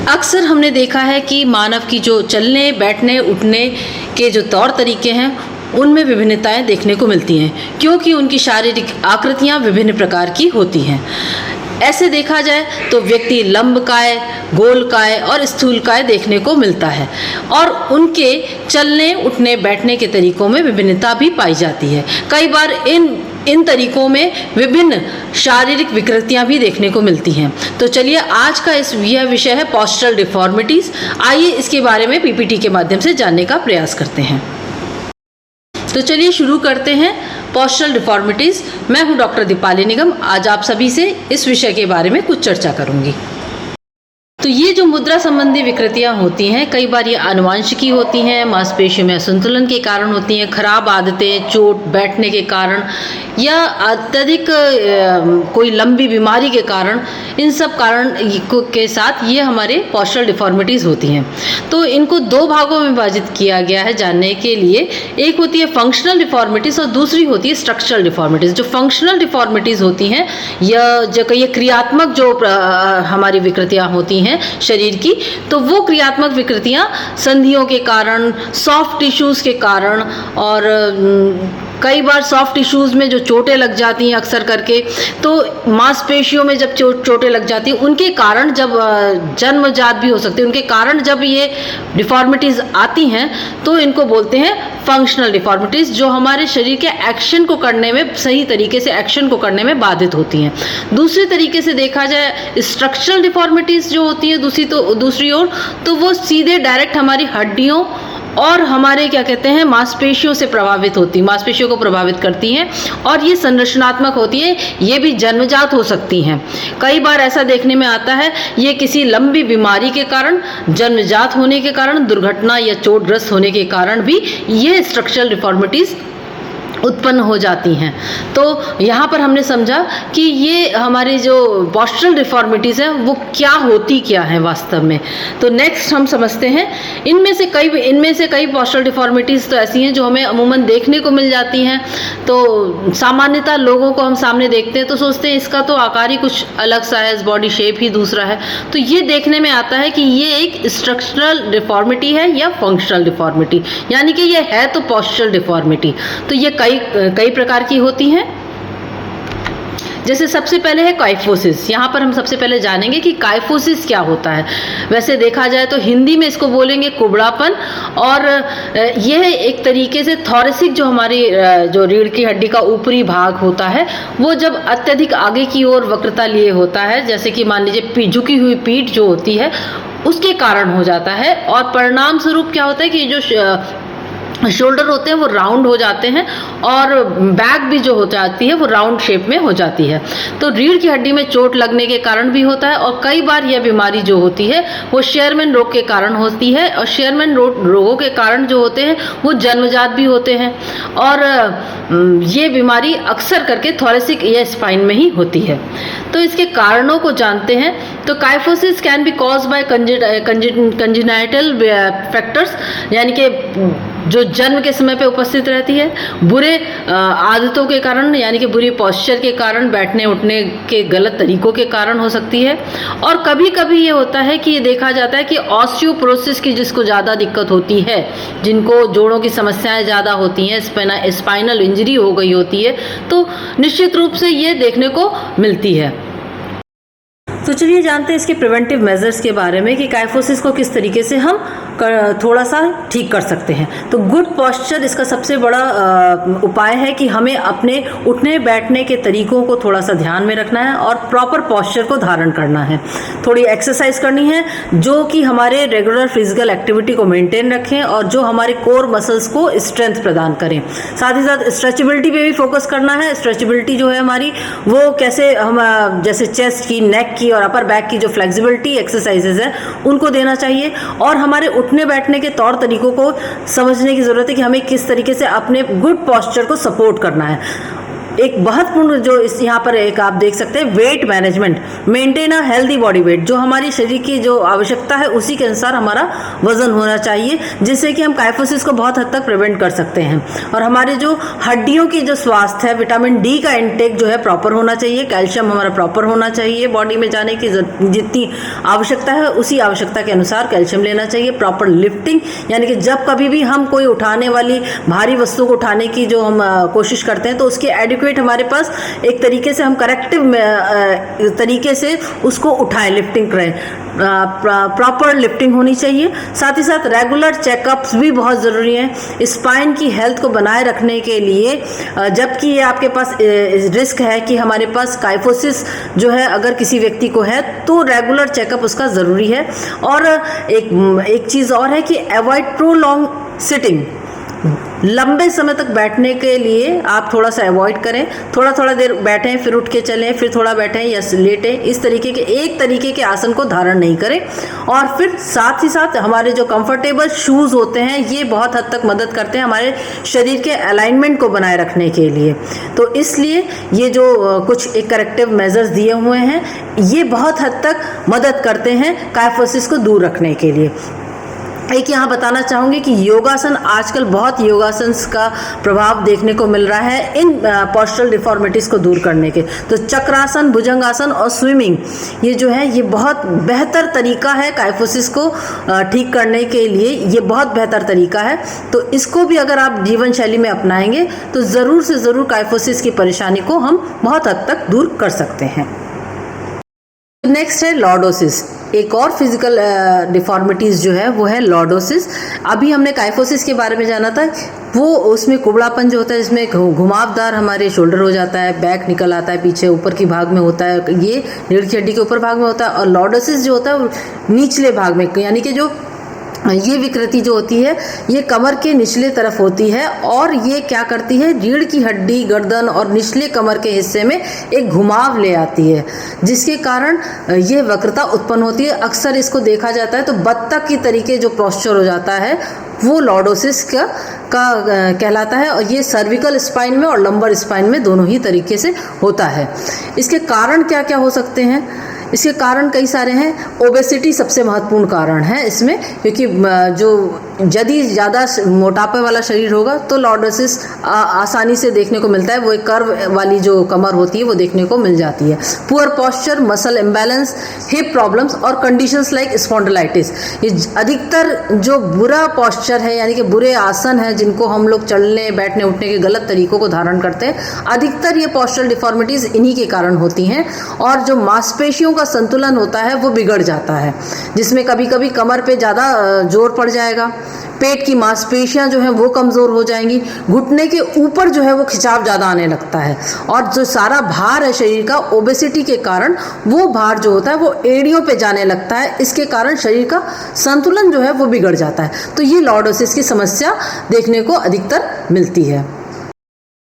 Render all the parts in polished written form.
अक्सर हमने देखा है कि मानव की जो चलने, बैठने, उठने के जो तौर तरीके हैं उनमें विभिन्नताएं देखने को मिलती हैं, क्योंकि उनकी शारीरिक आकृतियां विभिन्न प्रकार की होती हैं। ऐसे देखा जाए तो व्यक्ति लंबकाय, गोलकाय और स्थूलकाय देखने को मिलता है और उनके चलने, उठने, बैठने के तरीकों में विभिन्नता भी पाई जाती है। कई बार इन तरीकों में विभिन्न शारीरिक विकृतियां भी देखने को मिलती हैं। तो चलिए, आज का यह विषय है पोस्चरल डिफॉर्मिटीज़। आइए इसके बारे में पीपीटी के माध्यम से जानने का प्रयास करते हैं। तो चलिए शुरू करते हैं पोस्चरल डिफॉर्मिटीज़। मैं हूं डॉक्टर दीपाली निगम। आज आप सभी से इस विषय के बारे में कुछ चर्चा करूंगी। तो ये जो मुद्रा संबंधी विकृतियां होती हैं, कई बार ये आनुवंशिकी होती हैं, मांसपेशियों में असंतुलन के कारण होती हैं, खराब आदतें, चोट, बैठने के कारण या अत्यधिक कोई लंबी बीमारी के कारण, इन सब कारण के साथ ये हमारे पोस्चरल डिफॉर्मिटीज़ होती हैं। तो इनको दो भागों में विभाजित किया गया है जानने के लिए। एक होती है फंक्शनल डिफॉर्मिटीज़ और दूसरी होती है स्ट्रक्चरल डिफॉर्मिटीज़। जो फंक्शनल डिफॉर्मिटीज़ होती हैं ये क्रियात्मक जो हमारी विकृतियाँ होती हैं शरीर की, तो वो क्रियात्मक विकृतियां संधियों के कारण, सॉफ्ट टिश्यूज़ के कारण और कई बार सॉफ्ट टिश्यूज़ में जो चोटें लग जाती हैं अक्सर करके, तो मांसपेशियों में जब चोटें लग जाती हैं उनके कारण, जब जन्मजात भी हो सकती है, उनके कारण जब ये डिफॉर्मिटीज़ आती हैं तो इनको बोलते हैं फंक्शनल डिफॉर्मिटीज़, जो हमारे शरीर के एक्शन को करने में, सही तरीके से एक्शन को करने में बाधित होती हैं। दूसरे तरीके से देखा जाए स्ट्रक्चरल डिफॉर्मिटीज़ जो होती है दूसरी ओर, तो वो सीधे डायरेक्ट हमारी हड्डियों और हमारे मांसपेशियों से प्रभावित होती हैं, मांसपेशियों को प्रभावित करती हैं और ये संरचनात्मक होती है। ये भी जन्मजात हो सकती हैं। कई बार ऐसा देखने में आता है ये किसी लंबी बीमारी के कारण, जन्मजात होने के कारण, दुर्घटना या चोटग्रस्त होने के कारण भी ये स्ट्रक्चरल डिफॉर्मिटीज़ उत्पन्न हो जाती हैं। तो यहाँ पर हमने समझा कि ये हमारी जो पोस्चरल डिफॉर्मिटीज़ हैं वो क्या है वास्तव में। तो नेक्स्ट हम समझते हैं इनमें से कई पोस्चरल डिफॉर्मिटीज़ तो ऐसी हैं जो हमें अमूमन देखने को मिल जाती हैं। तो सामान्यतः लोगों को हम सामने देखते हैं तो सोचते हैं इसका तो आकार ही कुछ अलग सा है, बॉडी शेप ही दूसरा है। तो ये देखने में आता है कि ये एक स्ट्रक्चरल डिफॉर्मिटी है या फंक्शनल डिफॉर्मिटी, यानी कि ये है तो पोस्चरल डिफॉर्मिटी। तो ये कई प्रकार की होती हैं। जैसे सबसे पहले है काइफोसिस। यहाँ पर हम सबसे पहले जानेंगे कि काइफोसिस क्या होता है। वैसे देखा जाए तो हिंदी में इसको बोलेंगे कुबड़ापन, और यह एक तरीके से थोरेसिक, जो हमारी जो रीढ़ की हड्डी का ऊपरी भाग होता है, वो जब अत्यधिक आगे की ओर वक्रता लिए होता है, जैसे कि मान लीजिए झुकी हुई पीठ जो होती है उसके कारण हो जाता है। और परिणाम स्वरूप क्या होता है कि जो शोल्डर होते हैं वो राउंड हो जाते हैं और बैक भी जो हो जाती है वो राउंड शेप में हो जाती है। तो रीढ़ की हड्डी में चोट लगने के कारण भी होता है और कई बार यह बीमारी जो होती है वो शेयरमैन रोग के कारण होती है, और शेयरमैन रोगों के कारण जो होते हैं वो जन्मजात भी होते हैं। और ये बीमारी अक्सर करके थोरेसिक या स्पाइन में ही होती है। तो इसके कारणों को जानते हैं। तो kyphosis can be caused by congenital factors, यानी कि जो जन्म के समय पे उपस्थित रहती है, बुरे आदतों के कारण, यानी कि बुरी पोस्चर के कारण, बैठने उठने के गलत तरीकों के कारण हो सकती है। और कभी कभी ये होता है कि ये देखा जाता है कि ऑस्टियोपोरोसिस की जिसको ज़्यादा दिक्कत होती है, जिनको जोड़ों की समस्याएं ज़्यादा होती हैं, स्पाइनल इंजरी हो गई होती है, तो निश्चित रूप से ये देखने को मिलती है। तो चलिए जानते हैं इसके प्रिवेंटिव मेजर्स के बारे में कि काइफोसिस को किस तरीके से हम थोड़ा सा ठीक कर सकते हैं। तो गुड पोस्चर इसका सबसे बड़ा उपाय है कि हमें अपने उठने बैठने के तरीकों को थोड़ा सा ध्यान में रखना है और प्रॉपर पोस्चर को धारण करना है। थोड़ी एक्सरसाइज करनी है जो कि हमारे रेगुलर फिजिकल एक्टिविटी को मेंटेन रखें और जो हमारे कोर मसल्स को स्ट्रेंथ प्रदान करें। साथ ही साथ स्ट्रेचेबिलिटी पे भी फोकस करना है। स्ट्रेचेबिलिटी जो है हमारी, वो कैसे हम जैसे चेस्ट की, नेक की और अपर बैक की जो फ्लेक्सिबिलिटी एक्सरसाइजेज है उनको देना चाहिए। और हमारे उठने बैठने के तौर तरीकों को समझने की ज़रूरत है कि हमें किस तरीके से अपने गुड पोस्चर को सपोर्ट करना है। एक महत्वपूर्ण जो इस यहाँ पर एक आप देख सकते हैं weight management, maintain a healthy body weight, जो हमारी शरीर की जो आवश्यकता है उसी के अनुसार हमारा वजन होना चाहिए, जिससे कि हम काइफोसिस को बहुत हद तक प्रिवेंट कर सकते हैं। और हमारे जो हड्डियों की जो स्वास्थ्य है, विटामिन डी का इंटेक जो है प्रॉपर होना चाहिए, कैल्शियम हमारा प्रॉपर होना चाहिए, बॉडी में जाने की जितनी आवश्यकता है उसी आवश्यकता के अनुसार कैल्शियम लेना चाहिए। प्रॉपर लिफ्टिंग, यानी कि जब कभी भी हम कोई उठाने वाली भारी वस्तु को उठाने की जो हम कोशिश करते हैं तो उसके एडिक्वेट हमारे पास एक तरीके से हम करेक्टिव तरीके से उसको उठाएं, लिफ्टिंग करें, प्रॉपर लिफ्टिंग होनी चाहिए। साथ ही साथ रेगुलर चेकअप्स भी बहुत ज़रूरी हैं स्पाइन की हेल्थ को बनाए रखने के लिए। जबकि ये आपके पास रिस्क है कि हमारे पास काइफोसिस जो है अगर किसी व्यक्ति को है तो रेगुलर चेकअप उसका ज़रूरी है। और एक चीज़ और है कि अवॉइड प्रोलॉन्ग सिटिंग, लंबे समय तक बैठने के लिए आप थोड़ा सा अवॉइड करें, थोड़ा थोड़ा देर बैठें, फिर उठ के चलें, फिर थोड़ा बैठें या लेटें, इस तरीके के एक तरीके के आसन को धारण नहीं करें। और फिर साथ ही साथ हमारे जो कंफर्टेबल शूज़ होते हैं ये बहुत हद तक मदद करते हैं हमारे शरीर के अलाइनमेंट को बनाए रखने के लिए। तो इसलिए ये जो कुछ एक करेक्टिव मेजर्स दिए हुए हैं ये बहुत हद तक मदद करते हैं काइफोसिस को दूर रखने के लिए। एक यहाँ बताना चाहूँगी कि योगासन, आजकल बहुत योगासन का प्रभाव देखने को मिल रहा है इन पोस्चरल डिफॉर्मिटीज़ को दूर करने के। तो चक्रासन, भुजंगासन और स्विमिंग ये जो है ये बहुत बेहतर तरीका है काइफोसिस को ठीक करने के लिए, ये बहुत बेहतर तरीका है। तो इसको भी अगर आप जीवन शैली में अपनाएंगे तो ज़रूर से ज़रूर काइफोसिस की परेशानी को हम बहुत हद तक दूर कर सकते हैं। नेक्स्ट है लॉर्डोसिस। एक और फिजिकल डिफॉर्मिटीज़ जो है वो है लॉर्डोसिस। अभी हमने काइफोसिस के बारे में जाना था, वो उसमें कुबड़ापन जो होता है जिसमें घुमावदार हमारे शोल्डर हो जाता है, बैक निकल आता है, पीछे ऊपर की भाग में होता है, ये रीढ़ की हड्डी के ऊपर भाग में होता है। और लॉर्डोसिस जो होता है वो निचले भाग में, यानी कि जो ये विकृति जो होती है ये कमर के निचले तरफ होती है और ये क्या करती है, रीढ़ की हड्डी, गर्दन और निचले कमर के हिस्से में एक घुमाव ले आती है, जिसके कारण ये वक्रता उत्पन्न होती है। अक्सर इसको देखा जाता है तो बत्तख की तरीके जो पोस्चर हो जाता है वो लॉर्डोसिस का कहलाता है। और ये सर्विकल स्पाइन में और लंबर स्पाइन में दोनों ही तरीके से होता है। इसके कारण क्या क्या हो सकते हैं? इसके कारण कई सारे हैं। ओबेसिटी सबसे महत्वपूर्ण कारण है इसमें, क्योंकि जो यदि ज़्यादा मोटापे वाला शरीर होगा तो लॉर्डोसिस आसानी से देखने को मिलता है। वो एक कर्व वाली जो कमर होती है वो देखने को मिल जाती है। Poor posture, muscle imbalance, hip problems और कंडीशंस लाइक स्पॉन्डिलाइटिस, ये अधिकतर जो बुरा पोस्चर है यानी कि बुरे आसन है जिनको हम लोग चलने बैठने उठने के गलत तरीकों को धारण करते हैं, अधिकतर ये पोस्चरल डिफॉर्मिटीज़ इन्हीं के कारण होती हैं। और जो मांसपेशियों का संतुलन होता है वो बिगड़ जाता है, जिसमें कभी कभी कमर पे ज़्यादा जोर पड़ जाएगा, पेट की मांसपेशियां जो हैं वो कमज़ोर हो जाएंगी, घुटने के ऊपर जो है वो खिंचाव ज़्यादा आने लगता है। और जो सारा भार है शरीर का ओबेसिटी के कारण, वो भार जो होता है वो एड़ियों पे जाने लगता है। इसके कारण शरीर का संतुलन जो है वो बिगड़ जाता है। तो ये लॉर्डोसिस की समस्या देखने को अधिकतर मिलती है।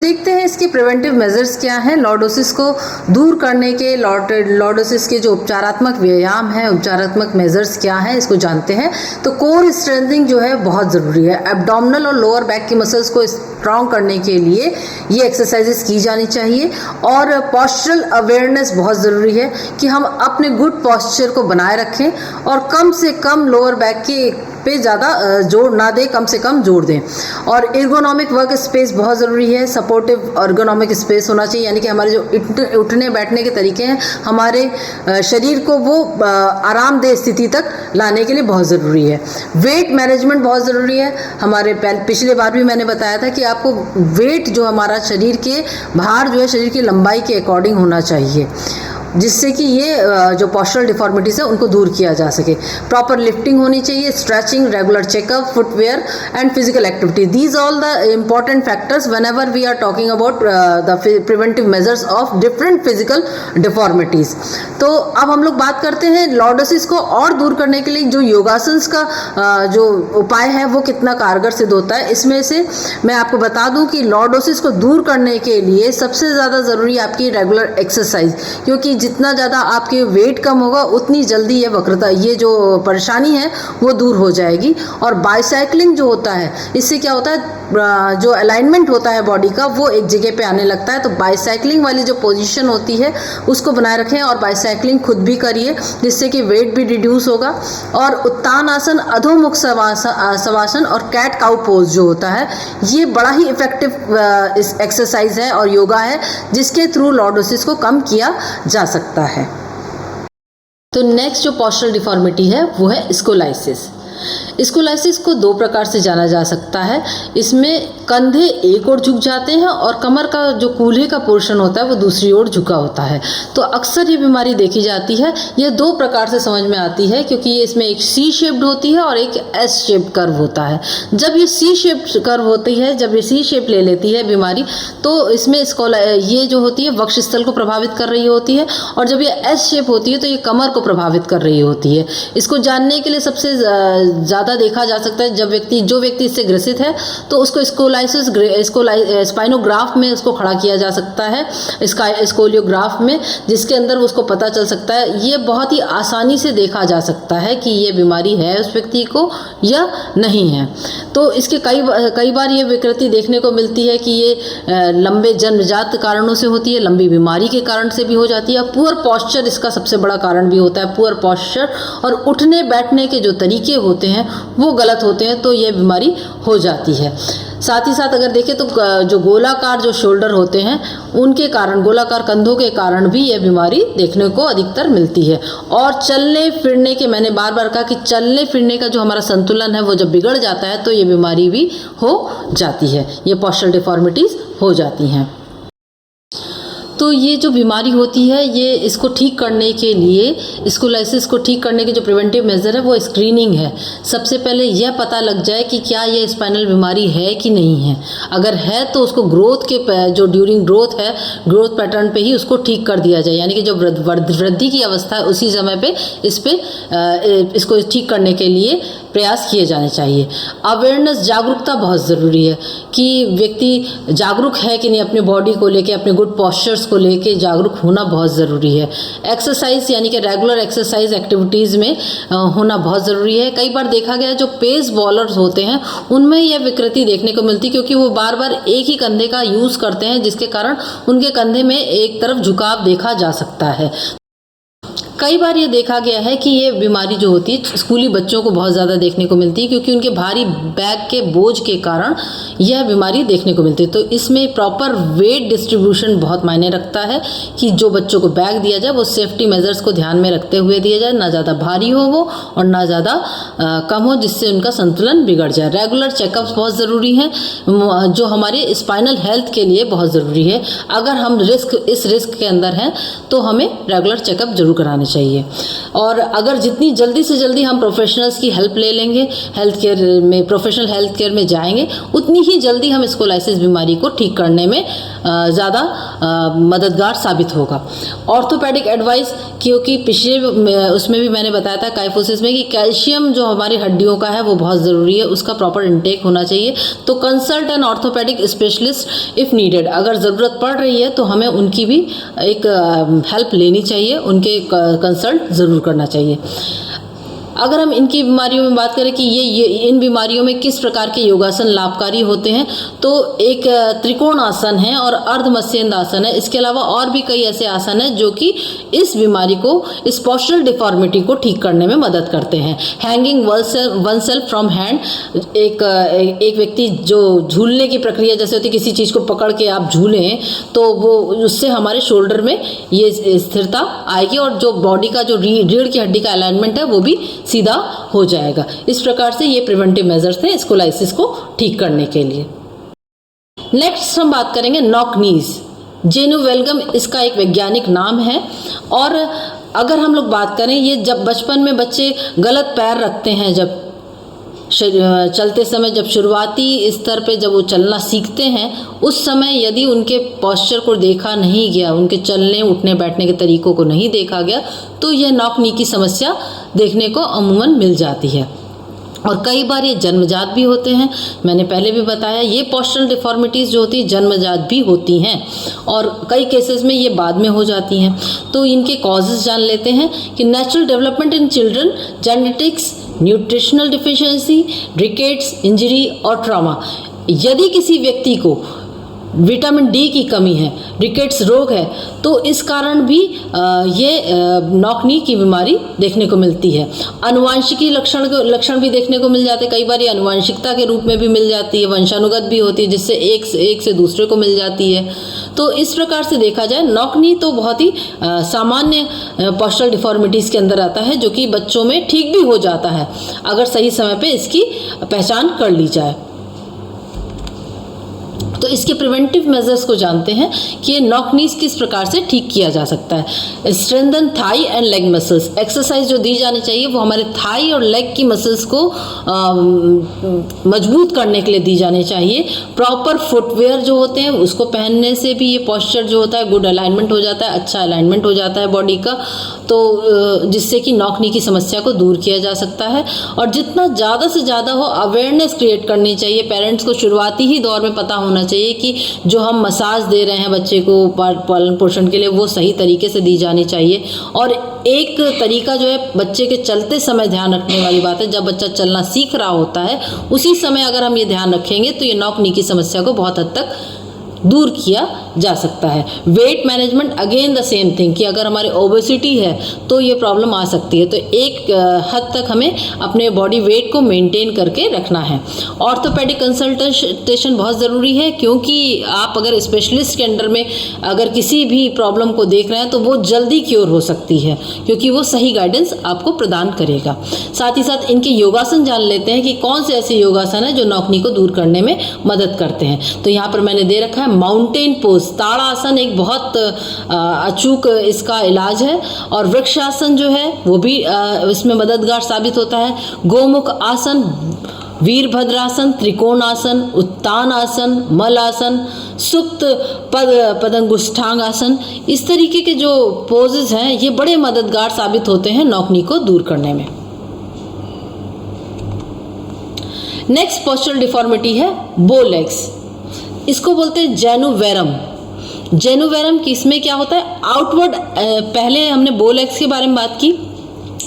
देखते हैं इसके प्रिवेंटिव मेजर्स क्या हैं लॉर्डोसिस को दूर करने के। लॉर्डोसिस के जो उपचारात्मक व्यायाम हैं, उपचारात्मक मेजर्स क्या हैं, इसको जानते हैं। तो कोर स्ट्रेंथनिंग जो है बहुत ज़रूरी है। एब्डोमिनल और लोअर बैक की मसल्स को स्ट्रॉन्ग करने के लिए ये एक्सरसाइजेस की जानी चाहिए। और पोस्चरल अवेयरनेस बहुत ज़रूरी है कि हम अपने गुड पोस्चर को बनाए रखें और कम से कम लोअर बैक के पे ज़्यादा जोर ना दें, कम से कम जोर दें। और एर्गोनॉमिक वर्क स्पेस बहुत ज़रूरी है। सपोर्टिव एर्गोनॉमिक स्पेस होना चाहिए, यानी कि हमारे जो उठने बैठने के तरीके हैं हमारे शरीर को वो आरामदेह स्थिति तक लाने के लिए बहुत ज़रूरी है। वेट मैनेजमेंट बहुत ज़रूरी है। हमारे पिछले बार भी मैंने बताया था कि आपको वेट जो हमारा शरीर के भार जो है शरीर की लंबाई के अकॉर्डिंग होना चाहिए, जिससे कि ये जो पोस्चरल डिफॉर्मिटीज़ है उनको दूर किया जा सके। प्रॉपर लिफ्टिंग होनी चाहिए, stretching, regular checkup, footwear and physical activity, these all the important factors whenever we are talking about the preventive measures of different physical deformities. तो अब हम लोग बात करते हैं लॉर्डोसिस को और दूर करने के लिए जो योगासन्स का जो उपाय है वो कितना कारगर सिद्ध होता है। इसमें से मैं आपको बता दूं कि लॉर्डोसिस को दूर करने के लिए सबसे ज़्यादा ज़रूरी आपकी रेगुलर एक्सरसाइज, क्योंकि जितना ज़्यादा आपके वेट कम होगा उतनी जल्दी ये वक्रता, ये जो परेशानी है वो दूर हो जाएगी। और बाइसाइक्लिंग जो होता है, इससे क्या होता है, जो अलाइनमेंट होता है बॉडी का वो एक जगह पे आने लगता है। तो बाइसाइक्लिंग वाली जो पोजीशन होती है उसको बनाए रखें और बाइसाइक्लिंग खुद भी करिए, जिससे कि वेट भी रिड्यूस होगा। और उत्तान आसन, अधोमुख शवासन और कैट काउ पोज जो होता है, ये बड़ा ही इफेक्टिव एक्सरसाइज है और योगा है, जिसके थ्रू लॉर्डोसिस को कम किया जा सकता है। तो नेक्स्ट जो पोस्चरल डिफॉर्मिटी है वो है स्कोलाइसिस। स्कोलाइसिस को दो प्रकार से जाना जा सकता है। इसमें कंधे एक ओर झुक जाते हैं और कमर का जो कूल्हे का पोर्शन होता है वो दूसरी ओर झुका होता है। तो अक्सर ये बीमारी देखी जाती है। ये दो प्रकार से समझ में आती है, क्योंकि ये इसमें एक सी शेप्ड होती है और एक एस शेप्ड कर्व होता है। जब ये सी शेप्ड कर्व होती है, जब ये सी शेप ले लेती है बीमारी, तो इसमें ये जो होती है वक्षस्थल को प्रभावित कर रही होती है, और जब ये एस शेप होती है तो ये कमर को प्रभावित कर रही होती है। इसको जानने के लिए सबसे ज़्यादा देखा जा सकता है जो व्यक्ति इससे ग्रसित है तो उसको स्पाइनोग्राफ में उसको खड़ा किया जा सकता है, स्कोलियोग्राफ में, जिसके अंदर उसको पता चल सकता है। ये बहुत ही आसानी से देखा जा सकता है कि ये बीमारी है उस व्यक्ति को या नहीं है। तो इसके कई बार ये विकृति देखने को मिलती है कि ये लंबे जन्मजात कारणों से होती है, लंबी बीमारी के कारण से भी हो जाती है। पुअर पॉस्चर इसका सबसे बड़ा कारण भी होता है। पुअर पॉस्चर और उठने बैठने के जो तरीके होते हैं वो गलत होते हैं, तो ये बीमारी हो जाती है। साथ ही साथ अगर देखें तो जो गोलाकार जो शोल्डर होते हैं उनके कारण, गोलाकार कंधों के कारण भी यह बीमारी देखने को अधिकतर मिलती है। और चलने फिरने के, मैंने बार बार कहा कि चलने फिरने का जो हमारा संतुलन है वो जब बिगड़ जाता है तो ये बीमारी भी हो जाती है, ये पोस्चरल डिफॉर्मिटीज़ हो जाती हैं। तो ये जो बीमारी होती है, ये इसको ठीक करने के लिए, स्कोलाइसिस को ठीक करने के जो प्रिवेंटिव मेजर है वो स्क्रीनिंग है। सबसे पहले यह पता लग जाए कि क्या ये स्पाइनल बीमारी है कि नहीं है। अगर है तो उसको ग्रोथ के जो ड्यूरिंग ग्रोथ है, ग्रोथ पैटर्न पे ही उसको ठीक कर दिया जाए, यानी कि जो वृद्धि की अवस्था है उसी समय पे इसको ठीक करने के लिए प्रयास किए जाने चाहिए। अवेयरनेस, जागरूकता बहुत ज़रूरी है कि व्यक्ति जागरूक है कि नहीं अपने बॉडी को लेके, अपने गुड पॉस्चर्स को लेके जागरूक होना बहुत ज़रूरी है। एक्सरसाइज यानी कि रेगुलर एक्सरसाइज एक्टिविटीज़ में होना बहुत ज़रूरी है। कई बार देखा गया जो पेस बॉलर्स होते हैं उनमें यह विकृति देखने को मिलती है, क्योंकि वो बार बार एक ही कंधे का यूज़ करते हैं, जिसके कारण उनके कंधे में एक तरफ झुकाव देखा जा सकता है। कई बार ये देखा गया है कि ये बीमारी जो होती है स्कूली बच्चों को बहुत ज़्यादा देखने को मिलती है, क्योंकि उनके भारी बैग के बोझ के कारण यह बीमारी देखने को मिलती है। तो इसमें प्रॉपर वेट डिस्ट्रीब्यूशन बहुत मायने रखता है कि जो बच्चों को बैग दिया जाए वो सेफ्टी मेजर्स को ध्यान में रखते हुए दिया जाए, ना ज़्यादा भारी हो वो और ना ज़्यादा कम हो, जिससे उनका संतुलन बिगड़ जाए। रेगुलर चेकअप्स बहुत ज़रूरी हैं, जो हमारे स्पाइनल हेल्थ के लिए बहुत ज़रूरी है। अगर हम इस रिस्क के अंदर हैं तो हमें रेगुलर चेकअप जरूर कराने चाहिए। और अगर जितनी जल्दी से जल्दी हम प्रोफेशनल्स की हेल्प ले लेंगे, हेल्थ केयर में, प्रोफेशनल हेल्थ केयर में जाएंगे, उतनी ही जल्दी हम स्कोलाइसिस बीमारी को ठीक करने में ज़्यादा मददगार साबित होगा। ऑर्थोपेडिक एडवाइस, क्योंकि पिछले उसमें भी मैंने बताया था काइफोसिस में कि कैल्शियम जो हमारी हड्डियों का है वो बहुत ज़रूरी है, उसका प्रॉपर इंटेक होना चाहिए। तो consult N orthopaedic specialist if needed, अगर ज़रूरत पड़ रही है तो हमें उनकी भी एक हेल्प लेनी चाहिए, उनके कंसल्ट ज़रूर करना चाहिए। अगर हम इनकी बीमारियों में बात करें कि ये इन बीमारियों में किस प्रकार के योगासन लाभकारी होते हैं, तो एक त्रिकोण आसन है और अर्धमत्स्येंद्र आसन है। इसके अलावा और भी कई ऐसे आसन हैं जो कि इस बीमारी को, इस पोस्चरल डिफॉर्मिटी को ठीक करने में मदद करते हैं। Hanging one self from hand, एक व्यक्ति जो झूलने की प्रक्रिया जैसे होती है, किसी चीज़ को पकड़ के आप झूलें तो वो उससे हमारे शोल्डर में ये स्थिरता आएगी और जो बॉडी का जो रीढ़ की हड्डी का अलाइनमेंट है वो भी सीधा हो जाएगा। इस प्रकार से ये प्रिवेंटिव मेजर्स थे स्कोलाइसिस को ठीक करने के लिए। नेक्स्ट हम बात करेंगे नॉक नीज। जेनु वेलगम इसका एक वैज्ञानिक नाम है। और अगर हम लोग बात करें, ये जब बचपन में बच्चे गलत पैर रखते हैं, जब चलते समय, जब शुरुआती स्तर पे जब वो चलना सीखते हैं, उस समय यदि उनके पोस्चर को देखा नहीं गया, उनके चलने उठने बैठने के तरीकों को नहीं देखा गया, तो यह नॉक नी की समस्या देखने को अमूमन मिल जाती है। और कई बार ये जन्मजात भी होते हैं। मैंने पहले भी बताया ये पोस्चरल डिफॉर्मिटीज़ जो होती हैं जन्मजात भी होती हैं और कई केसेस में ये बाद में हो जाती हैं। तो इनके कॉजेज़ जान लेते हैं कि natural development in children, genetics, nutritional deficiency, rickets, injury और ट्रॉमा। यदि किसी व्यक्ति को विटामिन डी की कमी है, रिकेट्स रोग है, तो इस कारण भी ये नॉक-नी की बीमारी देखने को मिलती है। आनुवांशिकी लक्षण भी देखने को मिल जाते हैं। कई बार ये आनुवांशिकता के रूप में भी मिल जाती है, वंशानुगत भी होती है, जिससे एक से दूसरे को मिल जाती है। तो इस प्रकार से देखा जाए नॉक-नी तो बहुत ही सामान्य पोस्चरल डिफॉर्मिटीज़ के अंदर आता है, जो कि बच्चों में ठीक भी हो जाता है अगर सही समय पे इसकी पहचान कर ली जाए। तो इसके प्रिवेंटिव मेजर्स को जानते हैं कि ये नॉक नीज किस प्रकार से ठीक किया जा सकता है। Strengthen thigh and leg muscles, exercise जो दी जानी चाहिए वो हमारे थाई और लेग की मसल्स को मजबूत करने के लिए दी जानी चाहिए। प्रॉपर फुटवेयर जो होते हैं उसको पहनने से भी ये पोस्चर जो होता है गुड अलाइनमेंट हो जाता है, अच्छा अलाइनमेंट हो जाता है बॉडी का, तो जिससे कि नॉक नी की समस्या को दूर किया जा सकता है। और जितना ज़्यादा से ज़्यादा हो अवेयरनेस क्रिएट करनी चाहिए। पेरेंट्स को शुरुआती ही दौर में पता होना चाहिए कि जो हम मसाज दे रहे हैं बच्चे को पालन पोषण के लिए वो सही तरीके से दी जानी चाहिए। और एक तरीका जो है बच्चे के चलते समय ध्यान रखने वाली बात है, जब बच्चा चलना सीख रहा होता है उसी समय अगर हम ये ध्यान रखेंगे तो ये नॉक नी की समस्या को बहुत हद तक दूर किया जा सकता है। Weight management again the same thing कि अगर हमारे ओबेसिटी है तो ये प्रॉब्लम आ सकती है, तो एक हद तक हमें अपने बॉडी वेट को मेंटेन करके रखना है। ऑर्थोपेडिक कंसल्टेशन बहुत ज़रूरी है, क्योंकि आप अगर स्पेशलिस्ट के अंडर में अगर किसी भी प्रॉब्लम को देख रहे हैं तो वो जल्दी क्योर हो सकती है, क्योंकि वो सही गाइडेंस आपको प्रदान करेगा। साथ ही साथ इनके योगासन जान लेते हैं कि कौन से ऐसे योगासन है जो नॉक नी को दूर करने में मदद करते हैं। तो यहाँ पर मैंने दे रखा है माउंटेन पोज, ताड़ासन एक बहुत अचूक इसका इलाज है। और वृक्षासन जो है वो भी इसमें मददगार साबित होता है। गोमुख आसन, वीरभद्रासन, त्रिकोणासन, उत्तान आसन, मल आसन, सुप्त पदंगुष्ठांग आसन, इस तरीके के जो पोजेज हैं ये बड़े मददगार साबित होते हैं नॉक नी को दूर करने में। नेक्स्ट पोस्चरल डिफॉर्मिटी है बो लेग्स। इसको बोलते हैं जेनुवेरम। जेनुवेरम की इसमें क्या होता है, आउटवर्ड, पहले हमने बो लेग्स के बारे में बात की,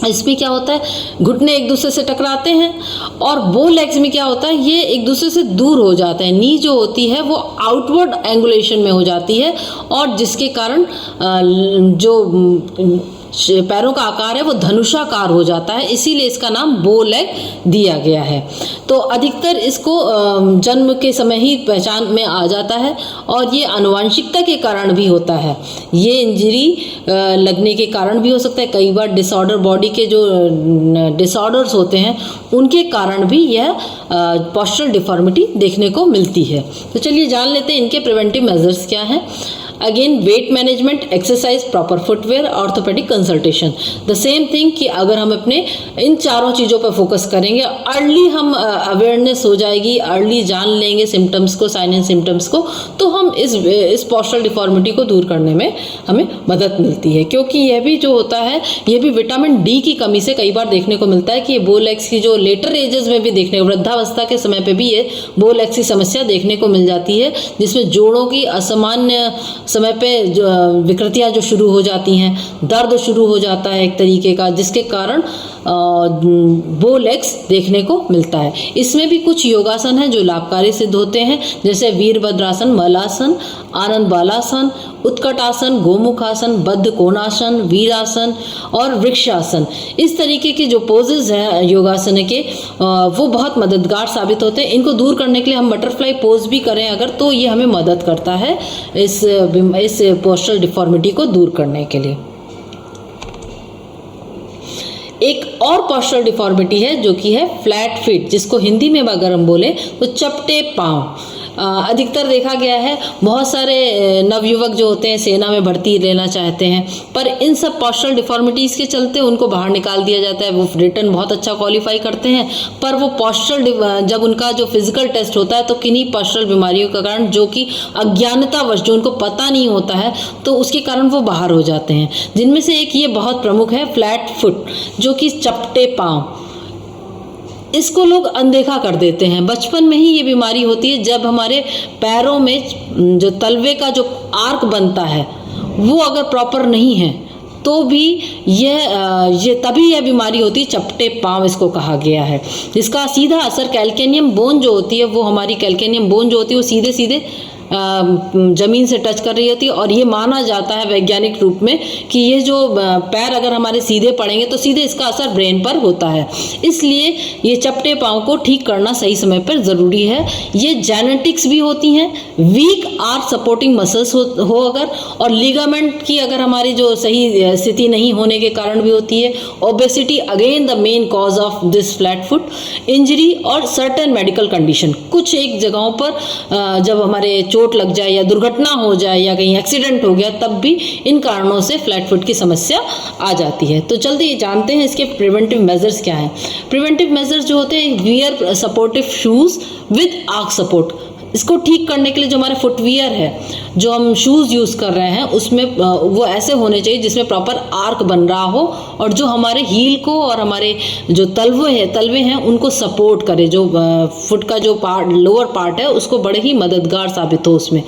इसमें क्या होता है घुटने एक दूसरे से टकराते हैं, और बो लेग्स में क्या होता है ये एक दूसरे से दूर हो जाते हैं। नी जो होती है वो आउटवर्ड एंगुलेशन में हो जाती है, और जिसके कारण जो पैरों का आकार है वो धनुषाकार हो जाता है, इसीलिए इसका नाम बो लेग दिया गया है। तो अधिकतर इसको जन्म के समय ही पहचान में आ जाता है, और ये आनुवंशिकता के कारण भी होता है। ये इंजरी लगने के कारण भी हो सकता है, कई बार डिसऑर्डर, बॉडी के जो डिसऑर्डर्स होते हैं उनके कारण भी यह पोस्चरल डिफॉर्मिटी देखने को मिलती है। तो चलिए जान लेते हैं इनके प्रिवेंटिव मेजर्स क्या हैं। Again weight management, exercise, proper footwear, orthopaedic consultation, the same thing कि अगर हम अपने इन चारों चीज़ों पर फोकस करेंगे, अर्ली हम अवेयरनेस हो जाएगी, अर्ली जान लेंगे सिम्टम्स को, साइन एंड सिम्टम्स को, तो हम इस पोस्चरल डिफॉर्मिटी को दूर करने में हमें मदद मिलती है। क्योंकि यह भी जो होता है ये भी विटामिन डी की कमी से कई बार देखने को मिलता है कि ये बो लेग्स की जो लेटर एजेस में भी देखने को, वृद्धावस्था के समय पर भी ये बो लेग्स की समस्या देखने को मिल जाती है, जिसमें जोड़ों की असामान्य समय पे जो विकृतियाँ जो शुरू हो जाती हैं, दर्द शुरू हो जाता है एक तरीके का, जिसके कारण बो लेग्स देखने को मिलता है। इसमें भी कुछ योगासन हैं जो लाभकारी सिद्ध होते हैं, जैसे वीरभद्रासन, मलासन, आनंद बालासन, उत्कटासन, गोमुखासन, बद्ध कोणासन, वीरासन और वृक्षासन। इस तरीके के जो पोजेज हैं योगासन के वो बहुत मददगार साबित होते हैं। इनको दूर करने के लिए हम बटरफ्लाई पोज भी करें अगर, तो ये हमें मदद करता है इस पोस्चरल डिफॉर्मिटी को दूर करने के लिए। एक और पोस्चरल डिफॉर्मिटी है जो कि है फ्लैट फीट, जिसको हिंदी में अगर हम बोले तो चपटे पाँव। अधिकतर देखा गया है बहुत सारे नवयुवक जो होते हैं सेना में भर्ती लेना चाहते हैं, पर इन सब पोस्चरल डिफॉर्मिटीज़ के चलते उनको बाहर निकाल दिया जाता है। वो रिटर्न बहुत अच्छा क्वालिफाई करते हैं, पर वो पोस्चरल जब उनका जो फिजिकल टेस्ट होता है तो किन्हीं पोस्चरल बीमारियों के कारण, जो कि अज्ञानतावश, जो उनको पता नहीं होता है, तो उसके कारण वो बाहर हो जाते हैं। जिनमें से एक ये बहुत प्रमुख है फ्लैट फुट, जो कि चपटे पाँव। इसको लोग अनदेखा कर देते हैं। बचपन में ही ये बीमारी होती है जब हमारे पैरों में जो तलवे का जो आर्क बनता है वो अगर प्रॉपर नहीं है तो भी ये तभी यह बीमारी होती है, चपटे पाँव इसको कहा गया है। इसका सीधा असर कैल्केनियम बोन जो होती है, वो हमारी कैल्केनियम बोन जो होती है वो सीधे सीधे ज़मीन से टच कर रही होती है, और ये माना जाता है वैज्ञानिक रूप में कि ये जो पैर अगर हमारे सीधे पड़ेंगे तो सीधे इसका असर ब्रेन पर होता है। इसलिए ये चपटे पाँव को ठीक करना सही समय पर ज़रूरी है। ये जेनेटिक्स भी होती हैं, वीक आर्क सपोर्टिंग मसल्स हो अगर, और लिगामेंट की अगर हमारी जो सही स्थिति नहीं होने के कारण भी होती है। Obesity again the main cause of this flat foot, injury और सर्टेन मेडिकल कंडीशन। कुछ एक जगहों पर जब हमारे चोट लग जाए या दुर्घटना हो जाए या कहीं एक्सीडेंट हो गया तब भी इन कारणों से फ्लैट फुट की समस्या आ जाती है। तो जल्दी जानते हैं इसके प्रिवेंटिव मेजर्स क्या हैं। प्रिवेंटिव मेजर्स जो होते हैं, wear supportive shoes with arc support. इसको ठीक करने के लिए जो हमारे फुटवियर है, जो हम शूज़ यूज़ कर रहे हैं, उसमें वो ऐसे होने चाहिए जिसमें प्रॉपर आर्क बन रहा हो और जो हमारे हील को और हमारे जो तलवे हैं उनको सपोर्ट करे। जो फुट का जो पार्ट, लोअर पार्ट है, उसको बड़े ही मददगार साबित हो। उसमें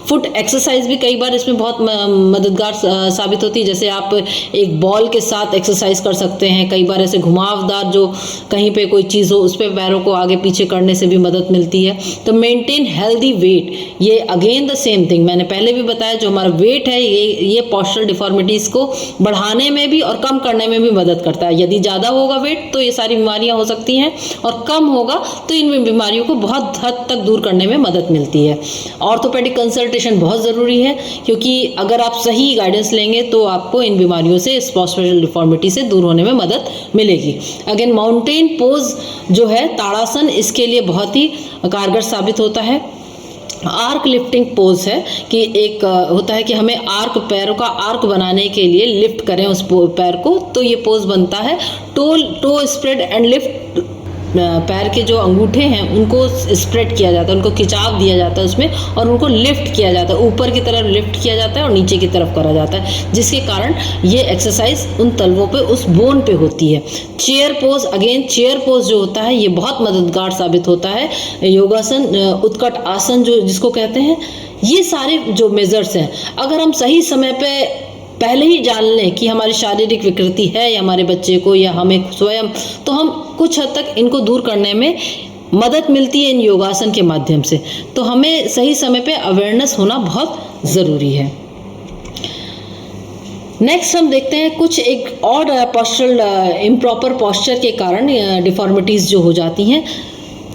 फुट एक्सरसाइज भी कई बार इसमें बहुत मददगार साबित होती है। जैसे आप एक बॉल के साथ एक्सरसाइज कर सकते हैं। कई बार ऐसे घुमावदार जो कहीं पे कोई चीज़ हो उस पर पैरों को आगे पीछे करने से भी मदद मिलती है। तो मेंटेन हेल्दी वेट, ये अगेन द सेम थिंग, मैंने पहले भी बताया, जो हमारा वेट है ये पोस्चरल डिफॉर्मिटीज़ को बढ़ाने में भी और कम करने में भी मदद करता है। यदि ज़्यादा होगा वेट तो ये सारी बीमारियां हो सकती हैं, और कम होगा तो इन बीमारियों को बहुत हद तक दूर करने में मदद मिलती है। ऑर्थोपेडिक कंसल्टेशन बहुत ज़रूरी है, क्योंकि अगर आप सही गाइडेंस लेंगे तो आपको इन बीमारियों से, इस पोस्चरल डिफॉर्मिटी से दूर होने में मदद मिलेगी। अगेन माउंटेन पोज जो है, ताड़ासन, इसके लिए बहुत ही कारगर साबित होता है। आर्क लिफ्टिंग पोज है कि एक होता है कि हमें आर्क, पैरों का आर्क बनाने के लिए लिफ्ट करें उस पैर को, तो ये पोज बनता है। टो स्प्रेड एंड लिफ्ट, पैर के जो अंगूठे हैं उनको स्प्रेड किया जाता है, उनको खिंचाव दिया जाता है उसमें, और उनको लिफ्ट किया जाता है, ऊपर की तरफ लिफ्ट किया जाता है और नीचे की तरफ करा जाता है, जिसके कारण ये एक्सरसाइज उन तलवों पे, उस बोन पे होती है। Chair pose, again chair pose जो होता है ये बहुत मददगार साबित होता है। योगासन, उत्कट आसन जो जिसको कहते हैं, ये सारे जो मेजर्स हैं अगर हम सही समय पे पहले ही जान लें कि हमारी शारीरिक विकृति है या हमारे बच्चे को या हमें स्वयं, तो हम कुछ हद तक इनको दूर करने में मदद मिलती है इन योगासन के माध्यम से। तो हमें सही समय पे अवेयरनेस होना बहुत ज़रूरी है। नेक्स्ट हम देखते हैं कुछ एक और पोस्चरल इम्प्रॉपर पोस्चर के कारण डिफॉर्मिटीज़ जो हो जाती हैं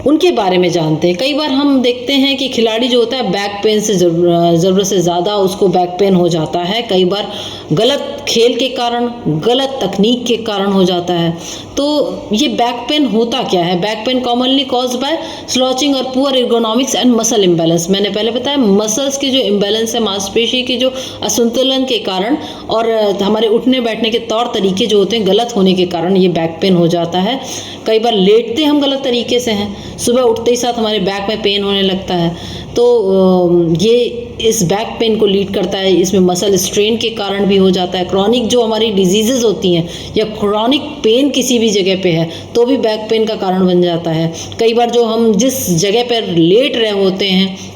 उनके बारे में जानते हैं। कई बार हम देखते हैं कि खिलाड़ी जो होता है बैक पेन से ज़रूरत से ज़्यादा उसको बैक पेन हो जाता है। कई बार गलत खेल के कारण, गलत तकनीक के कारण हो जाता है। तो ये बैक पेन होता क्या है? Back pain commonly caused by slouching और poor ergonomics and muscle imbalance. मैंने पहले बताया मसल्स के जो इम्बैलेंस है, मांसपेशी की जो असंतुलन के कारण, और हमारे उठने बैठने के तौर तरीके जो होते हैं गलत होने के कारण ये बैक पेन हो जाता है। कई बार लेटते हम गलत तरीके से हैं, सुबह उठते ही साथ हमारे बैक में पेन होने लगता है, तो ये इस बैक पेन को लीड करता है। इसमें मसल स्ट्रेन के कारण भी हो जाता है। क्रॉनिक जो हमारी डिजीजेज होती हैं या क्रॉनिक पेन किसी भी जगह पे है तो भी बैक पेन का कारण बन जाता है। कई बार जो हम जिस जगह पर लेट रहे होते हैं,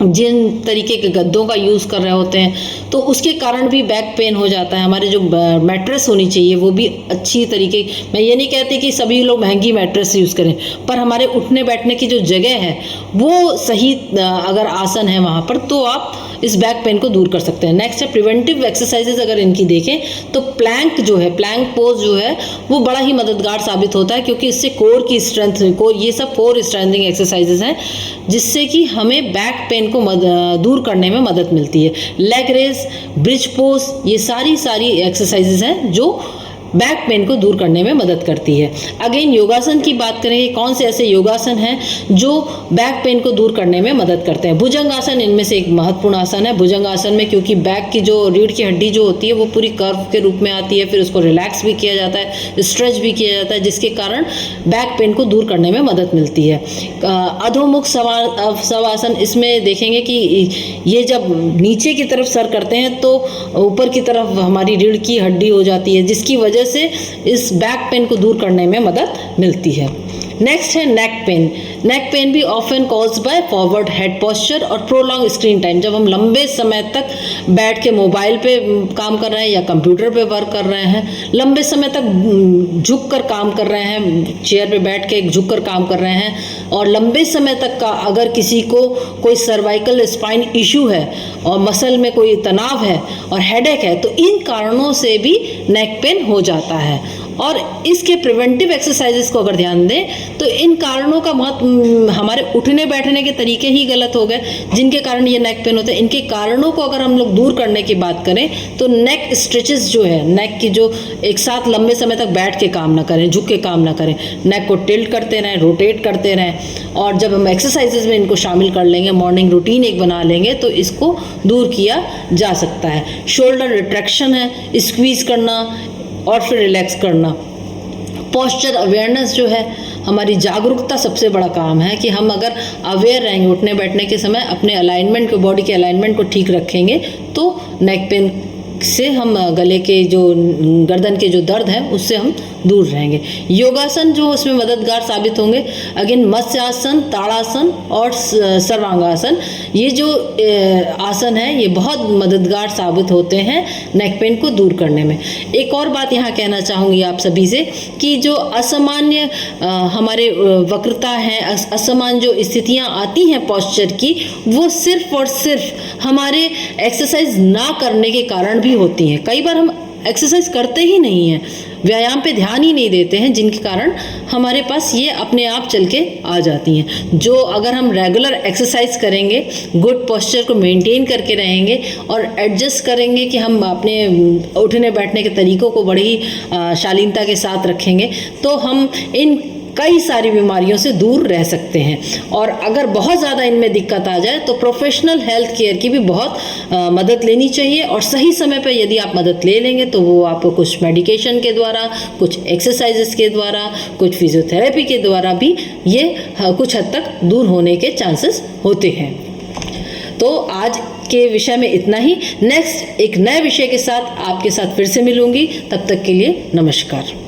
जिन तरीके के गद्दों का यूज़ कर रहे होते हैं, तो उसके कारण भी बैक पेन हो जाता है। हमारे जो मैट्रेस होनी चाहिए वो भी अच्छी तरीके, मैं ये नहीं कहती कि सभी लोग महंगी मैट्रेस यूज़ करें, पर हमारे उठने बैठने की जो जगह है वो सही अगर आसन है वहाँ पर, तो आप इस बैक पेन को दूर कर सकते हैं। नेक्स्ट है प्रिवेंटिव एक्सरसाइजेज। अगर इनकी देखें तो प्लैंक जो है, प्लैंक पोज जो है वो बड़ा ही मददगार साबित होता है, क्योंकि इससे कोर की स्ट्रेंथ, ये सब कोर स्ट्रेंथनिंग एक्सरसाइजेज हैं जिससे कि हमें बैक पेन को दूर करने में मदद मिलती है। लेग रेस, ब्रिज पोज, ये सारी एक्सरसाइजेज हैं जो बैक पेन को दूर करने में मदद करती है। अगेन योगासन की बात करें, कौन से ऐसे योगासन हैं जो बैक पेन को दूर करने में मदद करते हैं? भुजंगासन इनमें से एक महत्वपूर्ण आसन है। भुजंगासन में क्योंकि बैक की जो रीढ़ की हड्डी जो होती है वो पूरी कर्व के रूप में आती है, फिर उसको रिलैक्स भी किया जाता है, स्ट्रेच भी किया जाता है, जिसके कारण बैक पेन को दूर करने में मदद मिलती है। अधोमुख शवासन, इसमें देखेंगे कि ये जब नीचे की तरफ सर करते हैं तो ऊपर की तरफ हमारी रीढ़ की हड्डी हो जाती है, जिसकी वजह से इस बैक पेन को दूर करने में मदद मिलती है। नेक्स्ट है नेक पेन। नेक पेन भी often caused by forward head posture और प्रोलॉन्ग स्क्रीन टाइम। जब हम लंबे समय तक बैठ के मोबाइल पे काम कर रहे हैं या कंप्यूटर पे वर्क कर रहे हैं, लंबे समय तक झुक कर काम कर रहे हैं, चेयर पे बैठ के झुक कर काम कर रहे हैं, और लंबे समय तक का अगर किसी को कोई सर्वाइकल स्पाइन इशू है और मसल में कोई तनाव है और हेडेक है, तो इन कारणों से भी नेक पेन हो जाता है। और इसके प्रिवेंटिव एक्सरसाइजेस को अगर ध्यान दें तो इन कारणों का हमारे उठने बैठने के तरीके ही गलत हो गए जिनके कारण ये नेक पेन होता है। इनके कारणों को अगर हम लोग दूर करने की बात करें तो नेक स्ट्रेचेस जो है, नेक की जो एक साथ लंबे समय तक बैठ के काम ना करें, झुक के काम ना करें, नेक को टिल्ट करते रहें, रोटेट करते रहें, और जब हम एक्सरसाइजेज में इनको शामिल कर लेंगे, मॉर्निंग रूटीन एक बना लेंगे, तो इसको दूर किया जा सकता है। शोल्डर रिट्रैक्शन है, स्क्वीज करना और फिर रिलैक्स करना। पोस्चर अवेयरनेस जो है, हमारी जागरूकता सबसे बड़ा काम है कि हम अगर अवेयर रहेंगे उठने बैठने के समय, अपने अलाइनमेंट को, बॉडी के अलाइनमेंट को ठीक रखेंगे, तो नेक पेन से हम गले के जो गर्दन के जो दर्द है उससे हम दूर रहेंगे। योगासन जो उसमें मददगार साबित होंगे, अगेन मत्स्यासन, ताड़ासन और सर्वांगासन, ये जो आसन है ये बहुत मददगार साबित होते हैं नेक पेन को दूर करने में। एक और बात यहाँ कहना चाहूँगी आप सभी से कि जो असामान्य हमारे वक्रता है, असामान्य जो स्थितियाँ आती हैं पोस्चर की, वो सिर्फ और सिर्फ हमारे एक्सरसाइज ना करने के कारण भी होती हैं। कई बार हम एक्सरसाइज करते ही नहीं हैं, व्यायाम पे ध्यान ही नहीं देते हैं, जिनके कारण हमारे पास ये अपने आप चल के आ जाती हैं। जो अगर हम रेगुलर एक्सरसाइज करेंगे, गुड पोस्चर को मेंटेन करके रहेंगे और एडजस्ट करेंगे कि हम अपने उठने बैठने के तरीक़ों को बड़ी ही शालीनता के साथ रखेंगे, तो हम इन कई सारी बीमारियों से दूर रह सकते हैं। और अगर बहुत ज़्यादा इनमें दिक्कत आ जाए तो प्रोफेशनल हेल्थ केयर की भी बहुत मदद लेनी चाहिए, और सही समय पर यदि आप मदद ले लेंगे तो वो आपको कुछ मेडिकेशन के द्वारा, कुछ एक्सरसाइजेस के द्वारा, कुछ फिजियोथेरेपी के द्वारा भी ये कुछ हद तक दूर होने के चांसेस होते हैं। तो आज के विषय में इतना ही। नेक्स्ट एक नए विषय के साथ आपके साथ फिर से मिलूंगी, तब तक के लिए नमस्कार।